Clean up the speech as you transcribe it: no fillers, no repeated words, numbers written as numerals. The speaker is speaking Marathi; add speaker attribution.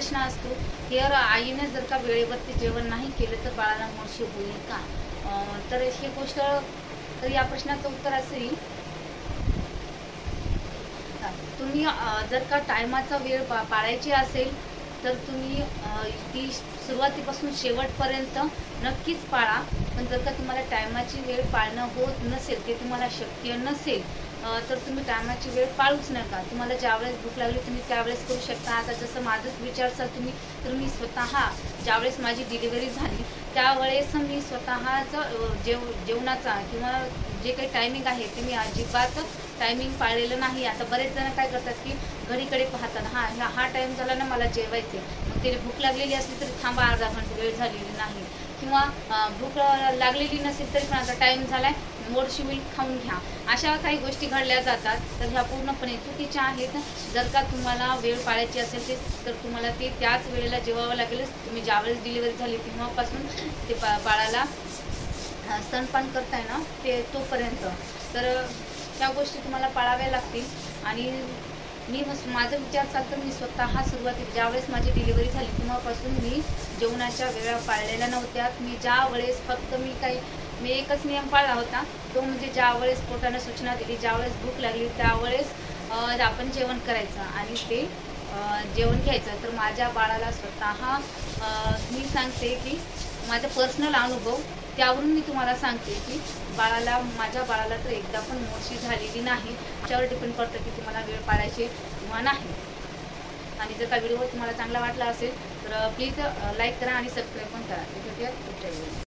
Speaker 1: प्रश्न असतो की यार आईने जर का वेळेवरती जेवण नाही केलं तर बाळाला मोळशी होईल का? तर ही गोष्ट, तर या प्रश्नाचं उत्तर असे येईल, तुम्ही जर का टायमाचा वेळ पाळायची असेल तर तुम्ही ती सुरुवातीपासून शेवटपर्यंत नक्कीच पाळा. पण जर का तुम्हाला टायमाची वेळ पाळणं होत नसेल, ते तुम्हाला शक्य नसेल, तर तुम्ही टायमाची वेळ पाळूच नका. तुम्हाला ज्यावेळेस भूक लागली तुम्ही त्यावेळेस करू शकता. आता जसं माझंच विचारसाल तुम्ही, तर मी स्वतः ज्यावेळेस माझी डिलिव्हरी झाली त्यावेळेस मी स्वतःच जेवणाचा किंवा जे काही टायमिंग आहे ते मी अजिबात टायमिंग पाळलेलं नाही. आता बरेच जण काय करतात की घडीकडे पाहतात, हा टाईम झाला ना मला जेवायचे, मग ते भूक लागलेली असली तरी थांबा अर्धा घंटा, वेळ झालेली नाही, किंवा भूक लागलेली नसेल तरी पण आता टाईम झालाय मोडशी होईल खाऊन घ्या, अशा काही गोष्टी घडल्या जातात. तर ह्या पूर्णपणे चुकीच्या आहेत. जर का तुम्हाला वेळ पाळायची असेल तर तुम्हाला ते त्याच वेळेला जेवावं लागेल. तुम्ही ज्यावेळेस डिलिव्हरी झाली तेव्हापासून ते बाळाला स्तनपान करताय ना ते तोपर्यंत, तर त्या गोष्टी तुम्हाला पाळाव्या लागतील. आणि मी माझं विचार चालतं, मी स्वतः सुरुवातीला ज्यावेळेस माझी डिलिव्हरी झाली तेव्हापासून मी जेवणाच्या वेळा पाळलेल्या नव्हत्या. मी ज्या वेळेस फक्त मी एकच नियम पाळला होता, तो म्हणजे ज्यावेळेस पोटानं सूचना दिली, ज्यावेळेस भूक लागली त्यावेळेस आपण जेवण करायचं आणि ते जेवण घ्यायचं. तर माझ्या बाळाला स्वतः मी सांगते की माझा पर्सनल अनुभव त्यावरून मी तुम्हाला सांगते की माझ्या बाळाला तर एकदा पण मोळशी झालेली नाही. त्याच्यावर डिपेंड करतं की तुम्हाला वेळ पाळायची किंवा नाही. आणि जर का व्हिडिओ तुम्हाला चांगला वाटला असेल तर प्लीज लाईक करा आणि सबस्क्राईब पण करा.